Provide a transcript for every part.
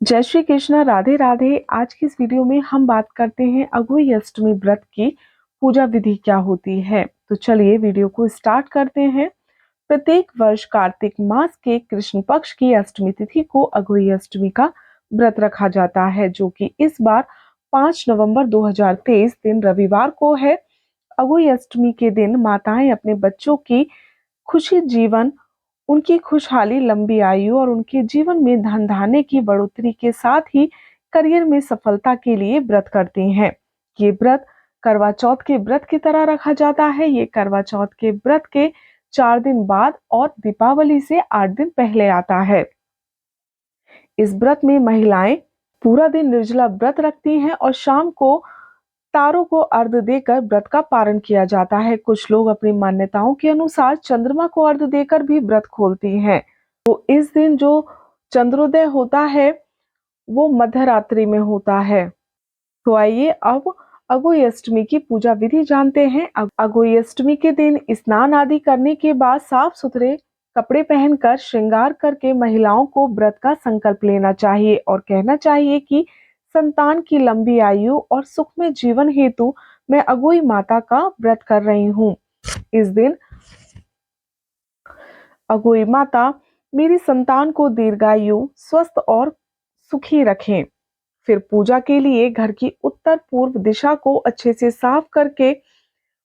जय श्री कृष्ण, राधे राधे। आज की इस वीडियो में हम बात करते हैं अघोई अष्टमी व्रत की पूजा विधि क्या होती है। तो चलिए वीडियो को स्टार्ट करते हैं। प्रत्येक वर्ष कार्तिक मास के कृष्ण पक्ष की अष्टमी तिथि को अघोई अष्टमी का व्रत रखा जाता है, जो कि इस बार 5 नवंबर 2023 दिन रविवार को है। अघोई अष्टमी के दिन माताएं अपने बच्चों की खुशी जीवन, उनकी खुशहाली, लंबी आयु और उनके जीवन में धन धान्य की बढ़ोतरी के साथ ही करियर में सफलता के लिए व्रत करती हैं। ये व्रत करवा चौथ के व्रत की तरह रखा जाता है। ये करवा चौथ के व्रत के 4 दिन बाद और दीपावली से 8 दिन पहले आता है। इस व्रत में महिलाएं पूरा दिन निर्जला व्रत रखती हैं और शाम को तारों को अर्घ्य देकर व्रत का पारण किया जाता है। कुछ लोग अपनी मान्यताओं के अनुसार चंद्रमा को अर्घ्य देकर भी व्रत खोलती हैं। तो इस दिन जो चंद्रोदय होता है वो मध्य रात्रि में होता है। तो आइए अब अघोई अष्टमी की पूजा विधि जानते हैं। अघोई अष्टमी के दिन स्नान आदि करने के बाद साफ सुथरे कपड़े पहनकर श्रृंगार करके महिलाओं को व्रत का संकल्प लेना चाहिए और कहना चाहिए कि संतान की लंबी आयु और सुखमय जीवन हेतु मैं अघोई माता का व्रत कर रही हूँ। इस दिन अघोई माता मेरी संतान को दीर्घायु, स्वस्थ और सुखी रखें। फिर पूजा के लिए घर की उत्तर पूर्व दिशा को अच्छे से साफ करके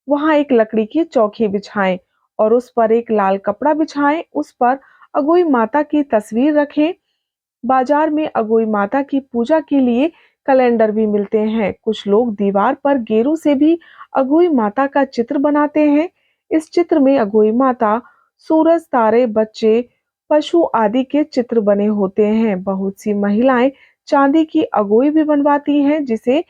वहां एक लकड़ी की चौकी बिछाएं और उस पर एक लाल कपड़ा बिछाएं। उस पर अघोई माता की तस्वीर रखें। बाजार में अघोई माता की पूजा के लिए कैलेंडर भी मिलते हैं। कुछ लोग दीवार पर गेरू से भी अघोई माता का चित्र बनाते हैं। इस चित्र में अघोई माता, सूरज, तारे, बच्चे, पशु आदि के चित्र बने होते हैं। बहुत सी महिलाएं चांदी की अघोई भी बनवाती हैं, जिसे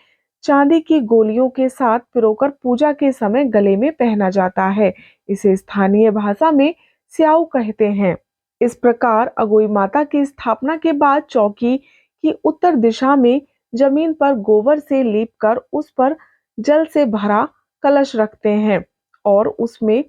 चांदी की गोलियों के साथ पिरोकर पूजा के समय गले में पहना जाता है। इसे स्थानीय भाषा में स्याऊ कहते हैं। इस प्रकार अघोई माता की स्थापना के बाद चौकी की उत्तर दिशा में जमीन पर गोबर से लीपकर उस पर जल से भरा कलश रखते हैं और उसमें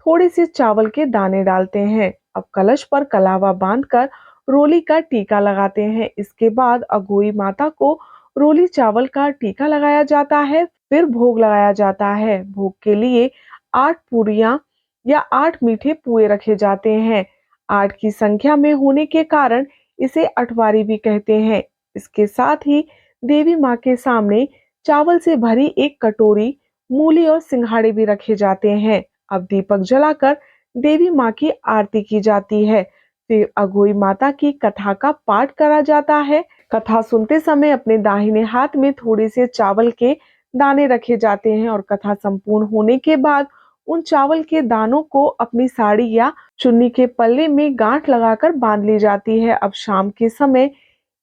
थोड़े से चावल के दाने डालते हैं। अब कलश पर कलावा बांधकर रोली का टीका लगाते हैं। इसके बाद अघोई माता को रोली चावल का टीका लगाया जाता है। फिर भोग लगाया जाता है। भोग के लिए 8 पूरियां या 8 मीठे पुए रखे जाते हैं। 8 की संख्या में होने के कारण इसे अठवारी भी कहते हैं। इसके साथ ही देवी माँ के सामने चावल से भरी एक कटोरी, मूली और सिंघाड़े भी रखे जाते हैं। अब दीपक जलाकर देवी माँ की आरती की जाती है। फिर अघोई माता की कथा का पाठ करा जाता है। कथा सुनते समय अपने दाहिने हाथ में थोड़े से चावल के दाने रखे जाते हैं और कथा संपूर्ण होने के बाद उन चावल के दानों को अपनी साड़ी या चुन्नी के पल्ले में गांठ लगाकर बांध ली जाती है। अब शाम के समय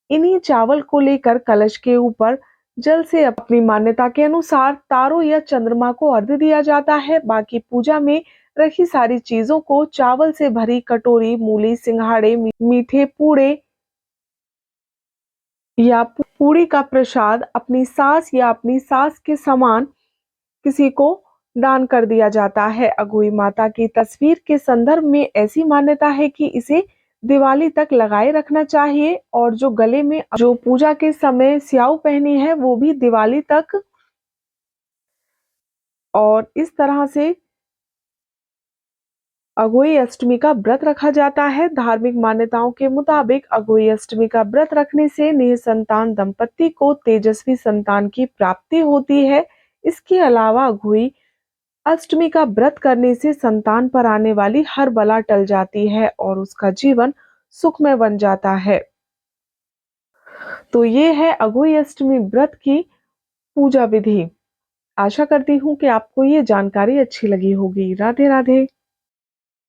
इन्हीं चावल को लेकर कलश के ऊपर जल से अपनी मान्यता के अनुसार तारों या चंद्रमा को अर्घ्य दिया जाता है। बाकी पूजा में रखी सारी चीजों को चावल से भरी कटोरी, मूली, सिंघाड़े, मीठे पूड़े या पूरी का प्रसाद अपनी सास या अपनी सास के समान किसी को दान कर दिया जाता है। अघोई माता की तस्वीर के संदर्भ में ऐसी मान्यता है कि इसे दिवाली तक लगाए रखना चाहिए और जो गले में जो पूजा के समय स्याऊ पहनी है वो भी दिवाली तक। और इस तरह से अघोई अष्टमी का व्रत रखा जाता है। धार्मिक मान्यताओं के मुताबिक अघोई अष्टमी का व्रत रखने से निसंतान दंपति को तेजस्वी संतान की प्राप्ति होती है। इसके अलावा अघोई अष्टमी का व्रत करने से संतान पर आने वाली हर बला टल जाती है और उसका जीवन सुखमय बन जाता है। तो ये है अघोई अष्टमी व्रत की पूजा विधि। आशा करती हूँ कि आपको ये जानकारी अच्छी लगी होगी। राधे राधे।